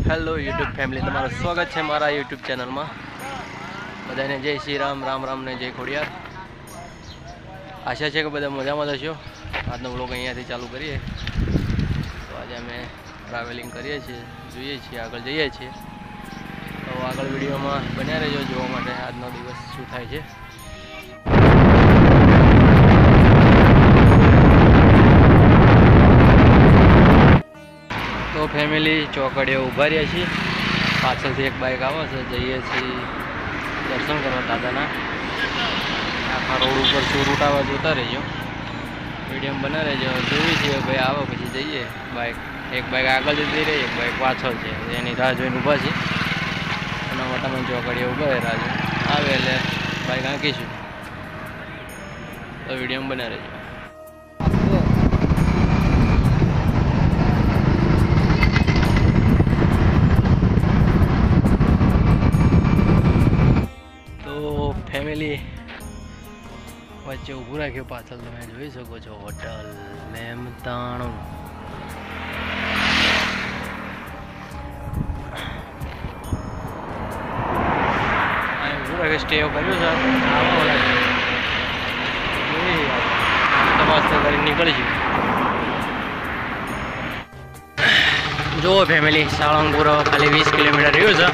Hello YouTube family तमाરું स्वागत है मारा यूट्यूब चैनल में। बधाने जय श्री राम राम राम ने जय खोडियार। आशा है कि बधा मजा में हशो। आज व्लॉग अहींयाथी चालू करिए। तो आज अमे ट्रावेलिंग करिए छीए, જોઈએ છીએ, આગળ જઈએ છીએ। तो આગળ વિડીયોમાં બન્યા રહેજો જોવા માટે આજનો દિવસ શું થાય છે। तो फैमिली चौकड़े उभा रहा छे, पाछळ थी एक बाइक आवे छे, जईए छीए दर्शन करवा दादाना। आखा रोड पर शूट उठावा जोता रहीजो, मीडियम बना रहीजो। जोई छे भाई आवे पछी जईए। बाइक एक बाइक आगळ जती रही, एक बाइक पाछळ छे, एनी राह जोईने उभा छे। एना માટે અમે ચોકડીએ ઉભા રહ્યા છે, આવે એટલે બાઇક આંકીશું। તો વિડીયોમાં બના રહેજો। फैमिली वच्चे ऊभू राख्यो, पाछळ तमे जोई शको छो होटल मेमताणु। स्टे कर्यो छे, मस्त करी निकळीશું। जो फैमिली साळंगपुर खाली 20 किलोमीटर रह्યું છે।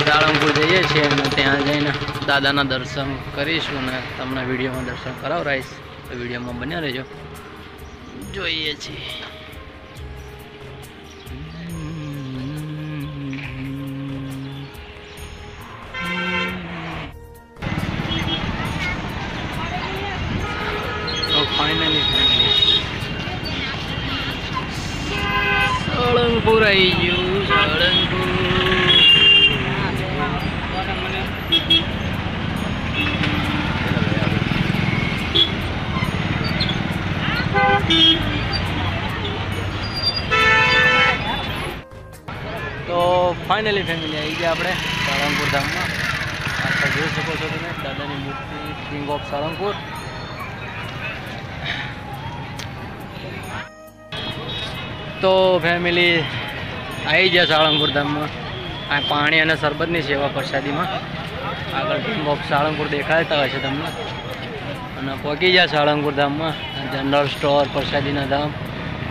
साळंगपुर जईए छीए अने त्यां जईने दादाना दर्शन करीशुं ने तमने विडियोमां दर्शन करावराईश। तो विडियोमां बन्या रहेजो, जोईए छीए। तो फाइनली साळंगपुर आई गयुं। साळंगपुर तो फाइनली फैमिली आई गया अपने साळंगपुर धाम में। आप जोई शको छो तमे दादानी मूर्ति, किंग ऑफ साळंगपुर। तो फैमिली आई गया साळंगपुर धाम में। आ पाणी अने शरबतनी सेवा प्रसादी में आगळ किंग ऑफ साळंगपुर देखाता हशे तमने। अने पहोंची गया साळंगपुर धाम में, जनरल स्टोर प्रसादीना धाम।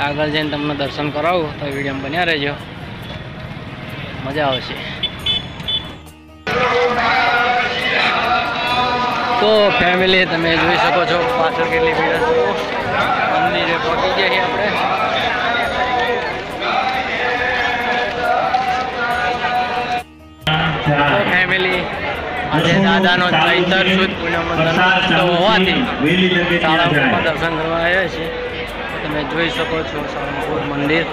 आगळ जईने तमने दर्शन करावुं तो विडियोमां बन्या रहेजो, मजा आवशे। तो फैमिली तमे जोई शको छो पाछळ केटली भीड़ छे। मंदिरे पहोंची गया छीए आपणे। तो फैमिली आज दादानो चैत्र सुद पूनमनो जन्मोत्सव होवाथी साळंगपुर दर्शन करवा आव्या छे। तमे जोई शको छो साळंगपुर मंदिर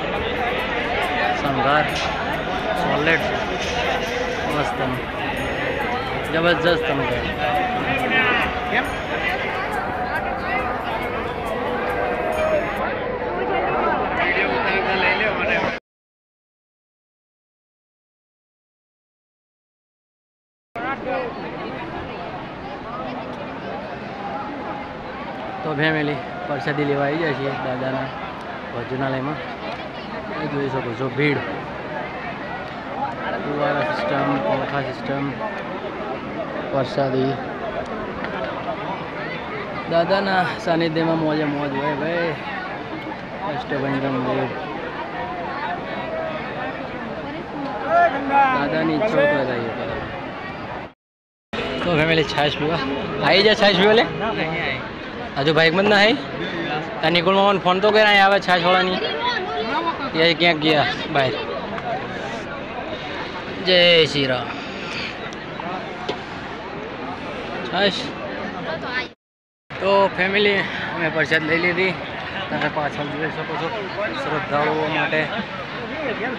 शणगार सॉलिड मस्त जबरदस्त। तो फैमिली प्रसादी लेवा आई जाए छे दादाना भोजनालय में। जोई शको छो भीड़, फुवारा सिस्टम, पंखा सिस्टम, प्रसादी। दादाना सानिध्य में मौजे मौज होय भाई। अष्टभंजन देव दादानी इच्छा तो है। तो फैमिली छाछ पीवा आई जा। छाछ पीवा ले हजू बाइक में ना है। निकुल मामा फोन तो कर आवे छाछ वाला नहीं, ये क्या गया बाहर। जय श्री राम। छाछ तो फैमिली अमे प्रसाद लई लीधी। तमे पाछळ जोई शको छो श्रद्धाळुओ माटे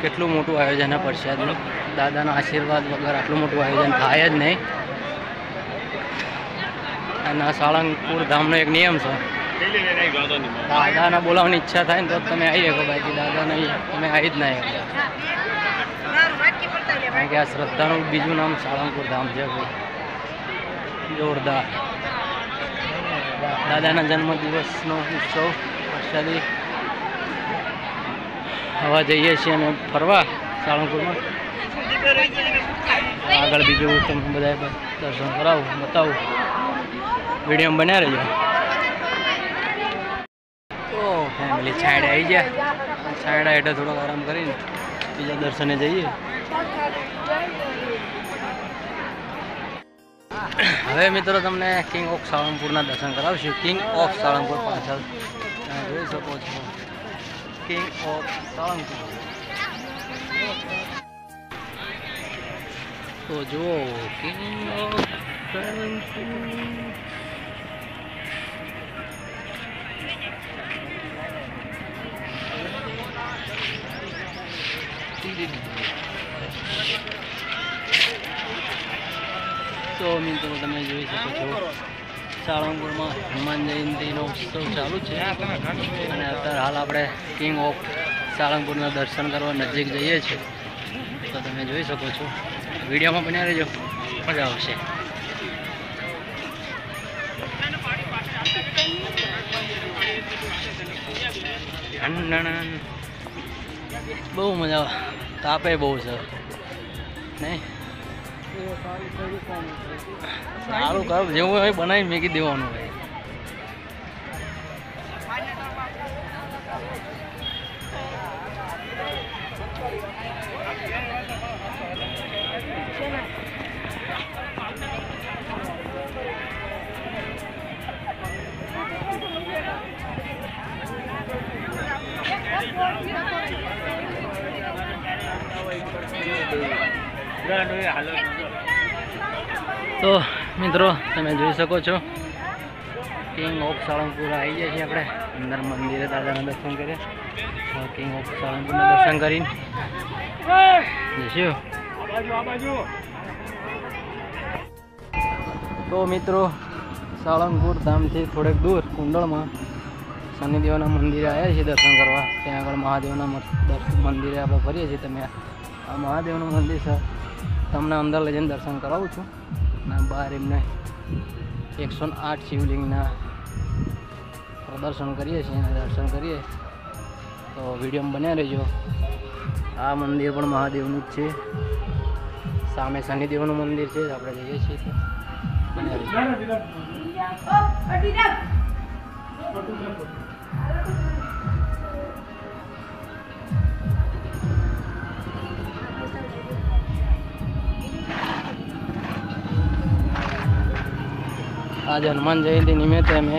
केटલું મોટું આયોજન है प्रसादનું। दादाना आशीर्वाद वगर आटલું મોટું आयोजन थाय ज नहीं। અને સાળંગપુર ધામનો એક નિયમ છે, દાદાને બોલાવવાની ઈચ્છા થાય ને તો તમે આવી શકો, બાકી દાદાને તમે આવી જ ના શકો। કારણ કે આ શ્રદ્ધાનું બીજું નામ સાળંગપુર ધામ છે ભાઈ, જોરદાર। દાદાના જન્મદિવસનો ઉત્સવ પ્રસાદી। હવા જઈએ છીએ અમે ફરવા સાળંગપુરમાં આગળ બીજું તમને બધા દર્શન કરાવું બતાવું વિડીયો બન્યા રહેજો. તો ફેમિલી સાઈડ આવી ગયા, સાઈડ હેઠળ થોડોક આરામ કરીને બીજા દર્શને જઈએ. હવે મિત્રો તમને કિંગ ઓફ સાળંગપુરના દર્શન કરાવશું. કિંગ ઓફ સાળંગપુર પાછળ જોઈ શકો છો, કિંગ ઓફ સાળંગપુર. તો જુઓ કિંગ ઓફ સાળંગપુર. તો મિત્રો તમે જોઈ શકો છો સાળંગપુરમાં હનુમાન જયંતિનો ઉત્સવ ચાલુ છે અને અત્યારે હાલ આપણે કિંગ ઓફ સાળંગપુરના દર્શન કરવા નજીક જઈએ છીએ. તો તમે જોઈ શકો છો, વિડીયોમાં બન્યા રહેજો, મજા આવશે. બહુ મજા આવે, તાપે બહુ છે નહીં. સારું કર જેવું હોય બનાવી મેકી દેવાનું ભાઈ. તો મિત્રો તમે જોઈ શકો છો કિંગ ઓફ સાળંગપુર આવી ગયા છીએ આપણે. અંદર મંદિરે દાદાના દર્શન કરીએ. કિંગ ઓફ સાળંગપુરના દર્શન કરીને જઈશું. તો મિત્રો સાળંગપુર ધામથી થોડેક દૂર કુંડળમાં શનિદેવના મંદિરે આવ્યા છીએ દર્શન કરવા. ત્યાં આગળ મહાદેવના મંદિરે આપણે ફરીએ છીએ. તમે આ મહાદેવનું મંદિર છે, તમને અંદર લઈ જઈને દર્શન કરાવું છું. અને બહાર એમને 108 શિવલિંગના પ્રદર્શન કરીએ છીએ અને દર્શન કરીએ. તો વિડીયોમાં બન્યા રહેજો. આ મંદિર પણ મહાદેવનું જ છે, સામે શનિદેવનું મંદિર છે, આપણે જઈએ છીએ. બન્યા રહેજો. આજે હનુમાન જયંતિ નિમિત્તે અમે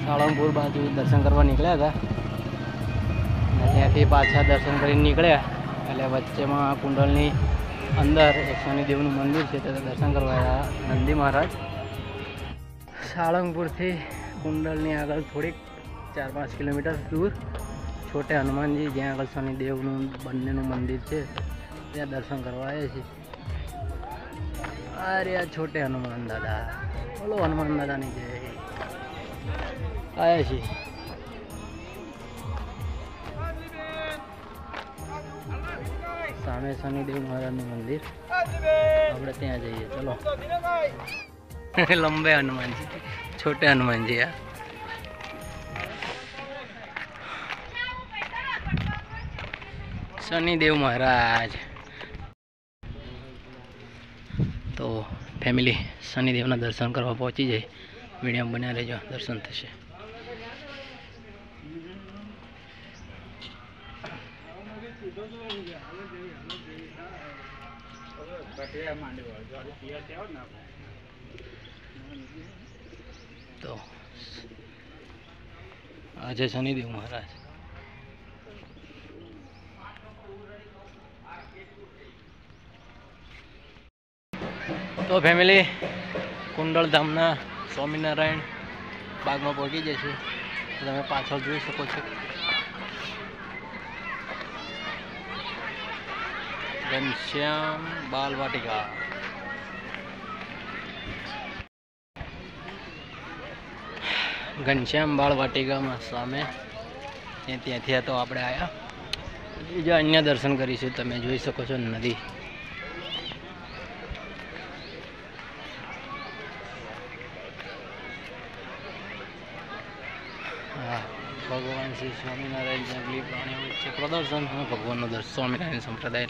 સાળંગપુર બાજુ દર્શન કરવા નીકળ્યા હતા. ત્યાંથી પાછા દર્શન કરીને નીકળ્યા એટલે વચ્ચેમાં કુંડલની અંદર એક શનિદેવનું મંદિર છે, તે દર્શન કરવા આવ્યા. નંદી મહારાજ સાળંગપુરથી કુંડલની આગળ થોડીક 4-5 કિલોમીટર દૂર છોટે હનુમાનજી, જ્યાં આગળ શનિદેવનું બંનેનું મંદિર છે, ત્યાં દર્શન કરવા આવ્યા છીએ. અરે આ છોટે હનુમાન દાદા, બોલો હનુમાન દાદાની જય. આવ્યા છીએ. સામે શનિદેવ મહારાજનું મંદિર, આપણે ત્યાં જઈએ. ચલો. લંબે હનુમાનજી, છોટે હનુમાનજી. આ શનિદેવ મહારાજ. તો ફેમિલી શનિદેવના દર્શન કરવા પહોંચી જાય. વિડીયો બન્યા રહેજો, દર્શન થશે. તો આજે શનિદેવ મહારાજ. તો ફેમિલી કુંડળ ધામના સ્વામિનારાયણ બાગમાં પહોંચી જશે. તમે પાછળ જોઈ શકો છો ઘનશ્યામ બાલવાટિકા. ઘનશ્યામ બાળવાટિકામાં સામે ત્યાંથી તો આપણે આવ્યા. બીજા અન્ય દર્શન કરીશું. તમે જોઈ શકો છો નદી. હા, ભગવાન श्री स्वामीनारायण जंगली प्राणी वच्चे प्रदर्शन भगवान दर्शन स्वामीनारायण संप्रदाय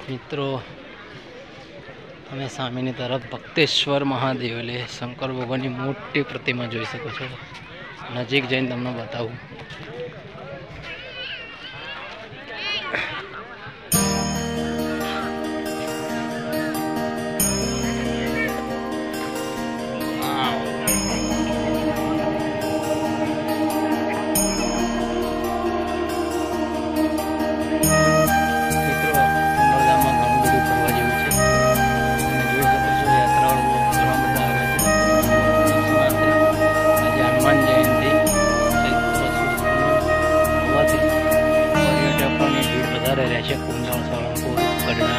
मित्रों તમે સામેની तरफ भक्तेश्वर महादेव એટલે શંકર ભગવાનની મોટી પ્રતિમા જોઈ શકો છો। નજીક જઈને તમને બતાવું। कुंडल साळंगपुर गढ़ना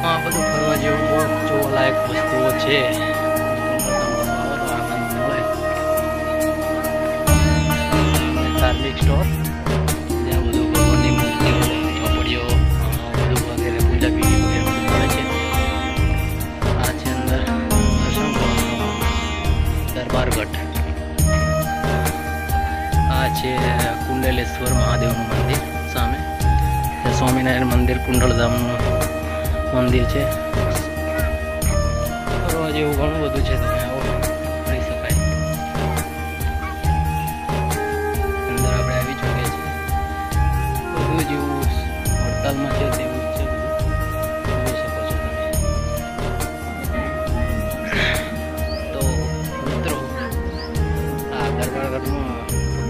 आ બધું ફરવા જેવું જોવાલાયક વસ્તુઓ છે। ધાર્મિક સ્ટોર दरबारगढ़ आ कुंडलेश्वर महादेव मंदिर सामे स्वामीनारायण मंदिर कुंडलधाम मंदिर है। फरवा जेवुं घणुं बधुं छे, तमे आवो फरी शकाय। अंदर आपणे आवी चुक्या छीए। बधुं जेवुं वडतालमां छे तेवुं ज छे, જોઈ શકો છો તમે। તો મિત્રો આ દરબારગઢમાં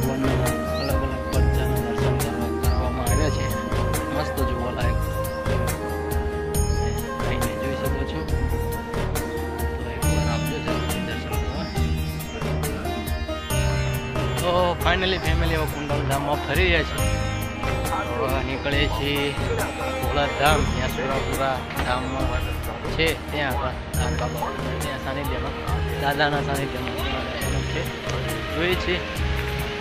ભગવાનના અલગ અલગ પરચાના દર્શન કરવામાં આવ્યા છે। મસ્ત જોવાલાયક આવીને જોઈ શકો છો। તો એકવાર આપજો જરૂરથી દર્શન કરવા। તો ફાઇનલી ફેમિલી હવે કુંડલધામમાં ફરી રહ્યા છે। નીકળે છે ભોળાધામ, ત્યાં સુરાપુરા ધામમાં છે, ત્યાં ત્યાં સાનિધ્યમાં દાદાના સાનિધ્યમાં છે। જોઈએ છે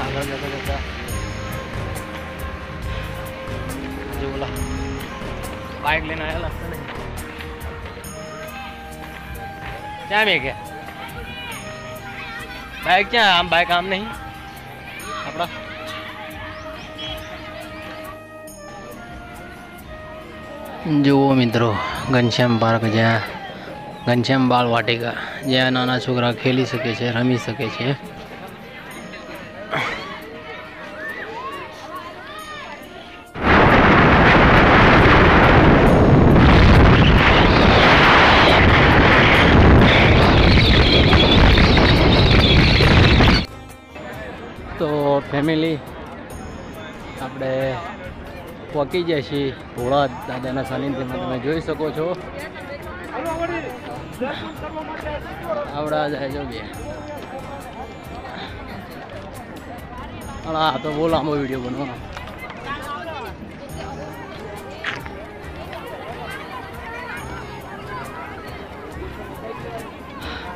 આગળ જતા જતા જો ઓલા બાઇક લઈને આવેલા ત્યાં મેં ગયા બાઇક ક્યાં? આમ બાઇક આમ નહીં આપણા। जुओ मित्रों घनश्याम पार्क ज्यां घनश्याम बाल वाटिका ज्यां नाना छोकरा खेली सके छे, रमी सके छे। तो फैमिली आपणे पहुंची जाए छे भोळा दादा सानिध्य में। તમે જોઈ શકો છો આવડા જાય જો બે આ તો બહુ લાંબો વિડીયો બનવાનો।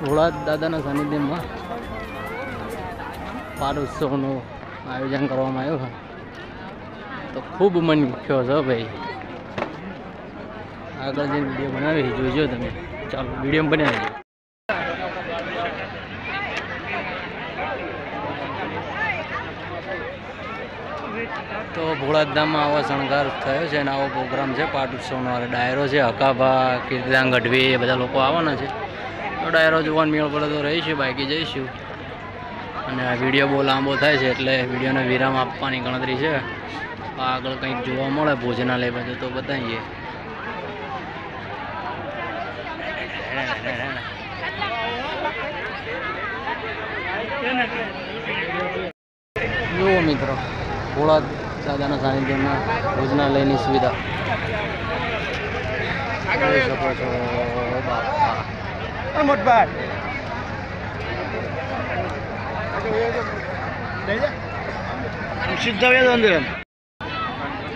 ભોળા દાદાના સાનિધ્યમાં પાર ઉત્સવનું આયોજન કરવામાં આવ્યું છે। तो खूब मन मुख्य है भाई। आगे वीडियो बनावी जोजो तमे। चलो वीडियो में बने रहो। तो भोळाधाम में आवा शणगार थयो छे, आवो प्रोग्राम है पाट उत्सव डायरो है। हकाभा कीर्तिदान गढ़वी ए बधा लोको आववाना छे। तो डायरो जोवानो मेळ पड़े तो रहीशुं, बाकी जईशुं। अने आ विडियो बहु लांबो थाय छे एटले विडियोने विराम आपवानी गणतरी छे। आगळ कंईक जोवा मळे भोजनालय बाजू तो बताईए। जुओ मित्रों भोळा दादाना सानिध्यमां भोजनालयनी सुविधा જોઈ શકો છો। મોટભાઈ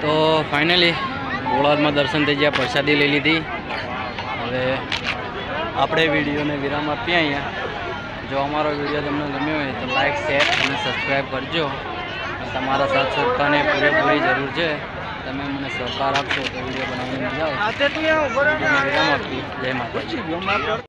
તો ફાઇનલી બોળાદમાં દર્શન થઈ ગયા, પ્રસાદી લઈ લીધી. હવે આપણે વિડીયોને વિરામ આપીએ અહીંયા. જો અમારો વિડીયો તમને ગમ્યો હોય તો લાઈક, શેર અને સબસ્ક્રાઈબ કરજો. તમારા સાથ સહકારની પૂરેપૂરી જરૂર છે. તમે મને સહકાર આપશો તો વિડીયો બનાવવાની મજા આવે. વિરામ આપી. જય માતાજી.